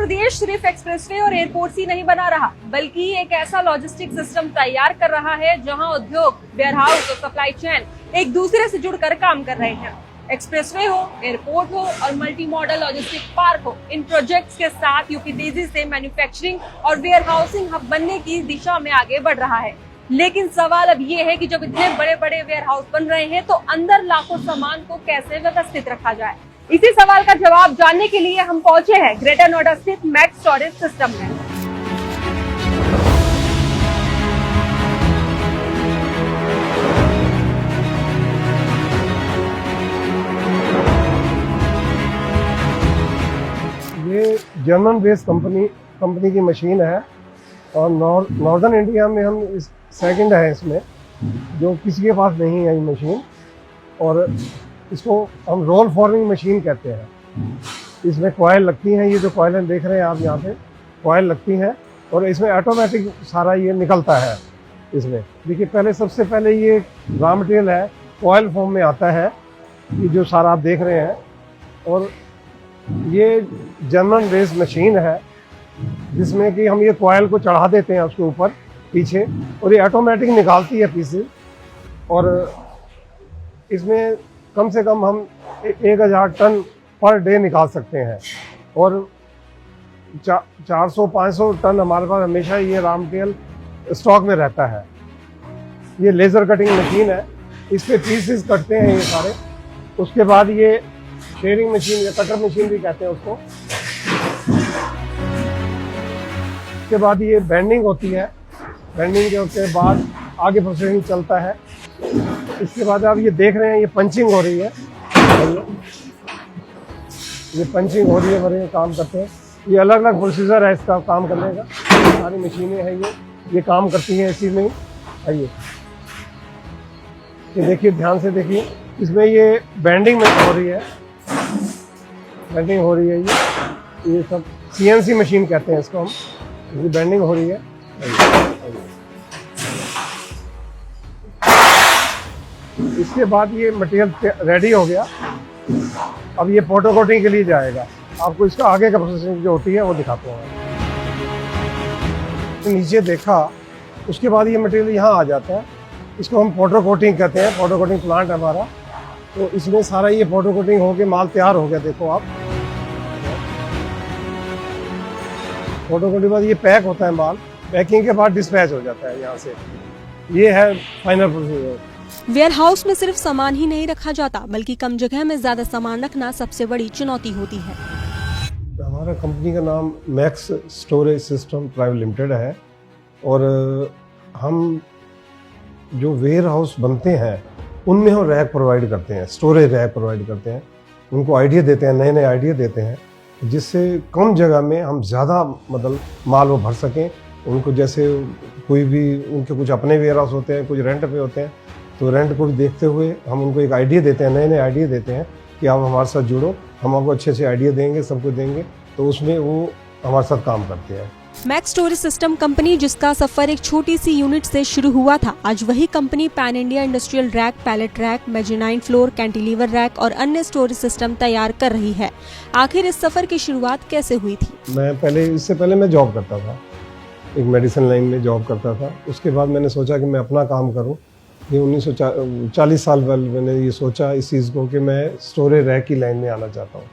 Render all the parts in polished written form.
प्रदेश सिर्फ एक्सप्रेसवे और एयरपोर्ट ही नहीं बना रहा, बल्कि एक ऐसा लॉजिस्टिक सिस्टम तैयार कर रहा है जहां उद्योग, वेयरहाउस और सप्लाई चेन एक दूसरे से जुड़कर काम कर रहे हैं। एक्सप्रेसवे हो, एयरपोर्ट हो और मल्टी मॉडल लॉजिस्टिक पार्क हो, इन प्रोजेक्ट्स के साथ यूपी तेजी से मैन्युफैक्चरिंग और वेयरहाउसिंग हब बनने की दिशा में आगे बढ़ रहा है। लेकिन सवाल अब ये है कि जब इतने बड़े बड़े वेयरहाउस बन रहे हैं तो अंदर लाखों सामान को कैसे व्यवस्थित रखा जाए। इसी सवाल का जवाब जानने के लिए हम पहुंचे हैं ग्रेटर नोएडा स्थित मैक्स स्टोरेज सिस्टम में। ये जर्मन बेस्ड कंपनी की मशीन है और नॉर्दर्न इंडिया में हम इस सेकंड है इसमें, जो किसी के पास नहीं है ये मशीन। और इसको हम रोल फॉर्मिंग मशीन कहते हैं। इसमें कॉयल लगती हैं, ये जो कॉयल देख रहे हैं आप यहाँ पे कॉयल लगती हैं और इसमें ऑटोमेटिक सारा ये निकलता है। इसमें देखिए सबसे पहले ये रॉ मटेरियल है, कॉयल फॉर्म में आता है, ये जो सारा आप देख रहे हैं। और ये जर्मन बेस्ड मशीन है जिसमें कि हम ये कॉयल को चढ़ा देते हैं उसके ऊपर पीछे और ये ऑटोमेटिक निकालती है पीसेस। और इसमें कम से कम हम 1000 टन पर डे निकाल सकते हैं और 400-500 टन हमारे पास हमेशा ये रॉ मटेरियल स्टॉक में रहता है। ये लेज़र कटिंग मशीन है, इस पे पीसेस कटते हैं ये सारे। उसके बाद ये शेयरिंग मशीन या कटर मशीन भी कहते हैं उसको। उसके बाद ये बेंडिंग होती है, बेंडिंग के बाद आगे प्रोसेसिंग चलता है। इसके बाद आप ये देख रहे हैं ये पंचिंग हो रही है, ये पंचिंग हो रही है, बड़े काम करते हैं। ये अलग अलग प्रोसीजर है इसका काम करने का, सारी मशीनें हैं ये काम करती हैं इसी में ही। आइए ये देखिए, ध्यान से देखिए, इसमें ये बेंडिंग में हो रही है, बेंडिंग हो रही है। ये सब CNC मशीन कहते हैं इसको हम, ये बेंडिंग हो रही है। इसके बाद ये मटेरियल रेडी हो गया, अब ये फोटो कोटिंग के लिए जाएगा। आपको इसका आगे का प्रोसेसिंग जो होती है वो दिखाते हैं। तो नीचे देखा, उसके बाद ये मटेरियल यहाँ आ जाता है, इसको हम फोटो कोटिंग कहते हैं। फोटो कोटिंग प्लांट है हमारा, तो इसमें सारा ये फोटो कोटिंग होके माल तैयार हो गया। देखो आप, फोटो कोटिंग के बाद ये पैक होता है माल, पैकिंग के बाद डिस्पैच हो जाता है यहाँ से। ये है फाइनल प्रोसीजर। वेयरहाउस में सिर्फ सामान ही नहीं रखा जाता, बल्कि कम जगह में ज्यादा सामान रखना सबसे बड़ी चुनौती होती है। हमारा कंपनी का नाम max storage system private limited है और हम जो वेयर हाउस बनते हैं उनमें हम रैक प्रोवाइड करते हैं, स्टोरेज रैक प्रोवाइड करते हैं। उनको आइडिया देते हैं, नए नए आइडिया देते हैं, जिससे कम जगह में हम ज़्यादा मतलब माल वो भर सकें। उनको जैसे कोई भी उनके कुछ अपने वेयर हाउस होते हैं, कुछ रेंट पे होते हैं, तो रेंट को भी देखते हुए हम उनको एक आइडिया देते हैं, नए नए आइडिया देते हैं कि आप हमारे साथ जुड़ो, हम आपको अच्छे अच्छे आइडिया देंगे, सबको देंगे। तो उसमें वो हमारे साथ काम करते हैं। मैक्स स्टोरेज सिस्टम कंपनी, जिसका सफर एक छोटी सी यूनिट से शुरू हुआ था, आज वही company pan India industrial rack, pallet rack, mezzanine floor, cantilever rack और अन्य स्टोरेज सिस्टम तैयार कर रही है। आखिर इस सफर की शुरुआत कैसे हुई थी? इससे पहले मैं जॉब करता था, एक मेडिसिन लाइन में जॉब करता था। उसके बाद मैंने सोचा कि मैं अपना काम करूँ। ये 1940 साल पहले मैंने ये सोचा इस चीज़ को कि मैं स्टोरेज रैक की लाइन में आना चाहता हूँ।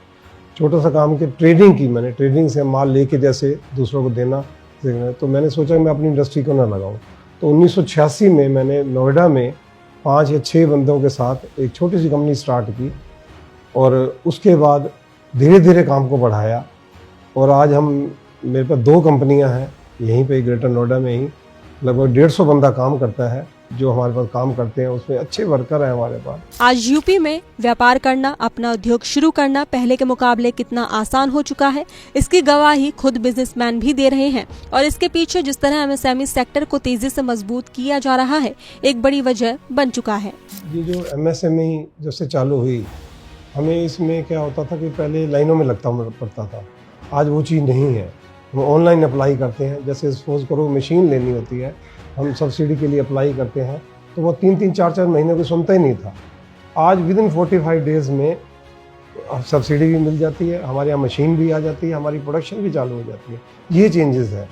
छोटा सा काम की ट्रेडिंग की मैंने, ट्रेडिंग से माल लेके जैसे दूसरों को देना, तो मैंने सोचा कि मैं अपनी इंडस्ट्री को ना लगाऊं। तो 1986 में मैंने नोएडा में 5 या 6 बंदों के साथ एक छोटी सी कंपनी स्टार्ट की और उसके बाद धीरे धीरे काम को बढ़ाया। और आज मेरे पास 2 कंपनियां हैं यहीं पे ग्रेटर नोएडा में ही, लगभग 150 बंदा काम करता है जो हमारे पास काम करते हैं। उसमें अच्छे वर्कर हैं हमारे पास। आज यूपी में व्यापार करना, अपना उद्योग शुरू करना पहले के मुकाबले कितना आसान हो चुका है, इसकी गवाही खुद बिजनेसमैन भी दे रहे हैं। और इसके पीछे जिस तरह MSME सेक्टर को तेजी से मजबूत किया जा रहा है, एक बड़ी वजह बन चुका है। ये जो MSME जब से चालू हुई, हमें इसमें क्या होता था कि पहले लाइनों में लगता पड़ता था, आज वो चीज़ नहीं है। हम ऑनलाइन अप्लाई करते हैं। जैसे सपोज करो मशीन लेनी होती है, हम सब्सिडी के लिए अप्लाई करते हैं, तो वो 3-3, 4-4 महीने को सुनता ही नहीं था। आज विदिन 45 डेज़ में सब्सिडी भी मिल जाती है, हमारे यहाँ मशीन भी आ जाती है, हमारी प्रोडक्शन भी चालू हो जाती है। ये चेंजेस है।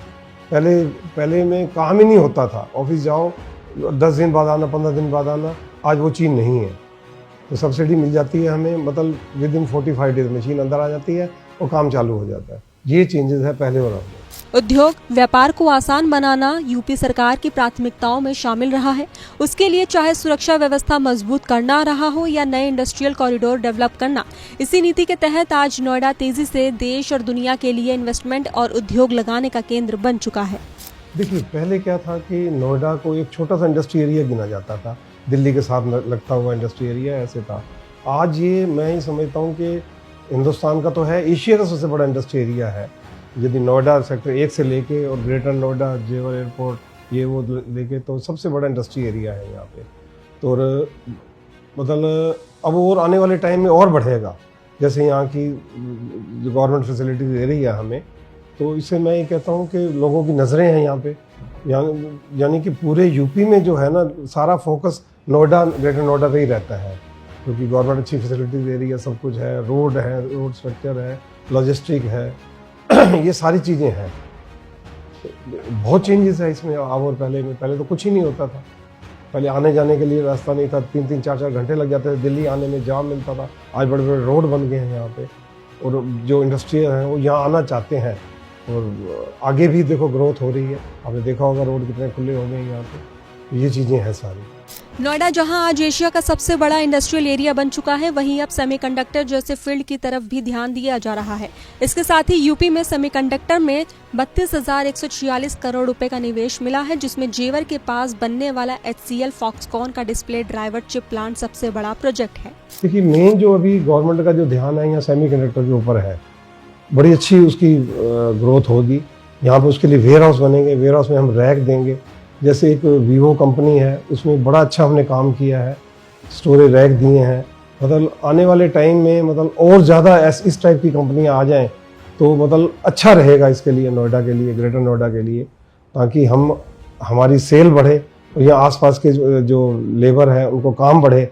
पहले में काम ही नहीं होता था, ऑफिस जाओ 10 दिन बाद आना, 15 दिन बाद आना, आज वो चीज़ नहीं है। तो सब्सिडी मिल जाती है हमें, मतलब विद इन 45 डेज मशीन अंदर आ जाती है और काम चालू हो जाता है। ये चेंजेस है पहले और अब में। उद्योग व्यापार को आसान बनाना यूपी सरकार की प्राथमिकताओं में शामिल रहा है। उसके लिए चाहे सुरक्षा व्यवस्था मजबूत करना रहा हो या नए इंडस्ट्रियल कॉरिडोर डेवलप करना, इसी नीति के तहत आज नोएडा तेजी से देश और दुनिया के लिए इन्वेस्टमेंट और उद्योग लगाने का केंद्र बन चुका है। देखिए, पहले क्या था कि नोएडा को एक छोटा सा इंडस्ट्री एरिया गिना जाता था, दिल्ली के साथ लगता हुआ इंडस्ट्री एरिया ऐसे था। आज ये मैं ही समझता हूँ कि हिंदुस्तान का तो है, एशिया का सबसे बड़ा इंडस्ट्री एरिया है। यदि नोएडा सेक्टर 1 से लेके और ग्रेटर नोएडा, जेवर एयरपोर्ट, ये वो लेके, तो सबसे बड़ा इंडस्ट्री एरिया है यहाँ पे। तो और मतलब अब और आने वाले टाइम में और बढ़ेगा, जैसे यहाँ की जो गवर्नमेंट फैसिलिटी दे रही है हमें, तो इससे मैं ये कहता हूँ कि लोगों की नज़रें हैं यहाँ पे, यानी कि पूरे यूपी में जो है ना, सारा फोकस नोएडा, ग्रेटर नोएडा पे ही रहता है, क्योंकि गवर्नमेंट अच्छी फैसिलिटी दे रही है, सब कुछ है, रोड स्ट्रक्चर है, लॉजिस्टिक है, ये सारी चीज़ें हैं। बहुत चेंजेस है इसमें अब और पहले तो कुछ ही नहीं होता था। पहले आने जाने के लिए रास्ता नहीं था, 3-3, 4-4 घंटे लग जाते थे, दिल्ली आने में जाम मिलता था। आज बड़े बड़े रोड बन गए हैं यहाँ पे, और जो इंडस्ट्री हैं वो यहाँ आना चाहते हैं, और आगे भी देखो ग्रोथ हो रही है। आपने देखा होगा रोड कितने खुले हो गए हैं यहाँ पे, ये चीज़ें हैं सारी। नोएडा जहां आज एशिया का सबसे बड़ा इंडस्ट्रियल एरिया बन चुका है, वहीं अब सेमीकंडक्टर जैसे फील्ड की तरफ भी ध्यान दिया जा रहा है। इसके साथ ही यूपी में सेमीकंडक्टर में 32,146 करोड़ रुपए का निवेश मिला है, जिसमें जेवर के पास बनने वाला HCL फॉक्सकॉन का डिस्प्ले ड्राइवर चिप प्लांट सबसे बड़ा प्रोजेक्ट है। देखिए, मेन जो अभी गवर्नमेंट का जो ध्यान है यहाँ सेमीकंडक्टर के ऊपर है, बड़ी अच्छी उसकी ग्रोथ होगी। यहाँ पर उसके लिए वेयर हाउस बनेंगे, वेयर हाउस में हम रैक देंगे। जैसे एक वीवो कंपनी है, उसमें बड़ा अच्छा हमने काम किया है, स्टोरेज रैक दिए हैं। मतलब आने वाले टाइम में मतलब और ज़्यादा इस टाइप की कंपनियां आ जाएं तो मतलब अच्छा रहेगा इसके लिए, नोएडा के लिए, ग्रेटर नोएडा के लिए, ताकि हमारी सेल बढ़े और यहाँ आसपास के जो लेबर है उनको काम बढ़े।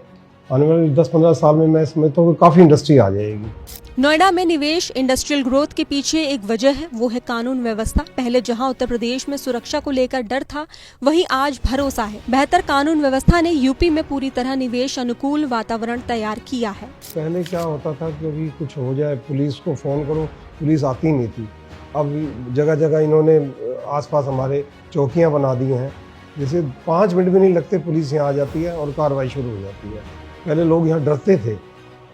आने वाले 10-15 साल में मैं समझता हूँ काफ़ी इंडस्ट्री आ जाएगी। नोएडा में निवेश इंडस्ट्रियल ग्रोथ के पीछे एक वजह है, वो है कानून व्यवस्था। पहले जहां उत्तर प्रदेश में सुरक्षा को लेकर डर था, वहीं आज भरोसा है। बेहतर कानून व्यवस्था ने यूपी में पूरी तरह निवेश अनुकूल वातावरण तैयार किया है। पहले क्या होता था कि अभी कुछ हो जाए, पुलिस को फ़ोन करो, पुलिस आती नहीं थी। अब जगह जगह इन्होंने आसपास हमारे चौकियाँ बना दी हैं, जैसे 5 मिनट भी नहीं लगते पुलिस यहाँ आ जाती है और कार्रवाई शुरू हो जाती है। पहले लोग यहाँ डरते थे,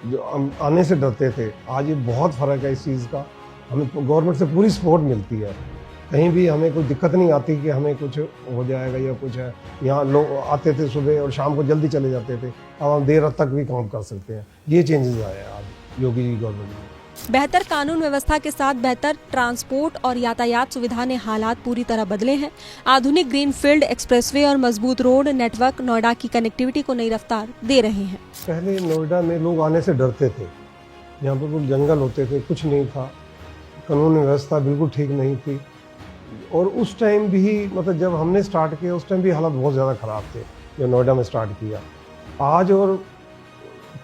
जो आने से डरते थे। आज ये बहुत फ़र्क है इस चीज़ का। हमें गवर्नमेंट से पूरी सपोर्ट मिलती है, कहीं भी हमें कोई दिक्कत नहीं आती कि हमें कुछ हो जाएगा या कुछ है। यहाँ लोग आते थे सुबह और शाम को जल्दी चले जाते थे, अब हम देर रात तक भी काम कर सकते हैं। ये चेंजेस आए हैं आज योगी जी गवर्नमेंट में। बेहतर कानून व्यवस्था के साथ बेहतर ट्रांसपोर्ट और यातायात सुविधा ने हालात पूरी तरह बदले हैं। आधुनिक ग्रीनफील्ड एक्सप्रेसवे और मजबूत रोड नेटवर्क नोएडा की कनेक्टिविटी को नई रफ्तार दे रहे हैं। पहले नोएडा में लोग आने से डरते थे, यहाँ पर कुछ जंगल होते थे, कुछ नहीं था, कानून व्यवस्था बिल्कुल ठीक नहीं थी। और उस टाइम भी मतलब जब हमने स्टार्ट किया उस टाइम भी हालात बहुत ज़्यादा ख़राब थे, जो नोएडा में स्टार्ट किया। आज और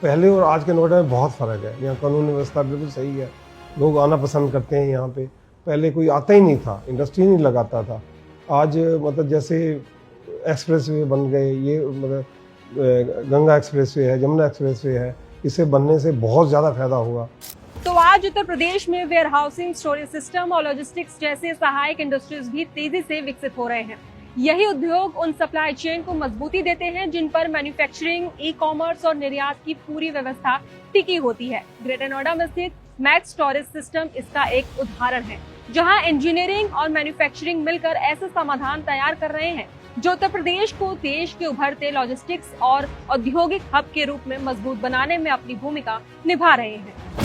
पहले और आज के नोएडा में बहुत फ़र्क है। यहाँ कानून व्यवस्था बिल्कुल सही है, लोग आना पसंद करते हैं यहाँ पे। पहले कोई आता ही नहीं था, इंडस्ट्री नहीं लगाता था। आज मतलब जैसे एक्सप्रेसवे बन गए, ये मतलब गंगा एक्सप्रेसवे है, जमुना एक्सप्रेसवे है, इसे बनने से बहुत ज़्यादा फायदा हुआ। तो आज उत्तर प्रदेश में वेयर हाउसिंग, स्टोरेज सिस्टम और लॉजिस्टिक्स जैसे सहायक इंडस्ट्रीज भी तेजी से विकसित हो रहे हैं। यही उद्योग उन सप्लाई चेन को मजबूती देते हैं जिन पर मैन्युफैक्चरिंग, ई-कॉमर्स और निर्यात की पूरी व्यवस्था टिकी होती है। ग्रेटर नोएडा में स्थित मैक्स स्टोरेज सिस्टम इसका एक उदाहरण है, जहां इंजीनियरिंग और मैन्युफैक्चरिंग मिलकर ऐसे समाधान तैयार कर रहे हैं जो उत्तर प्रदेश को देश के उभरते लॉजिस्टिक्स और औद्योगिक हब के रूप में मजबूत बनाने में अपनी भूमिका निभा रहे हैं।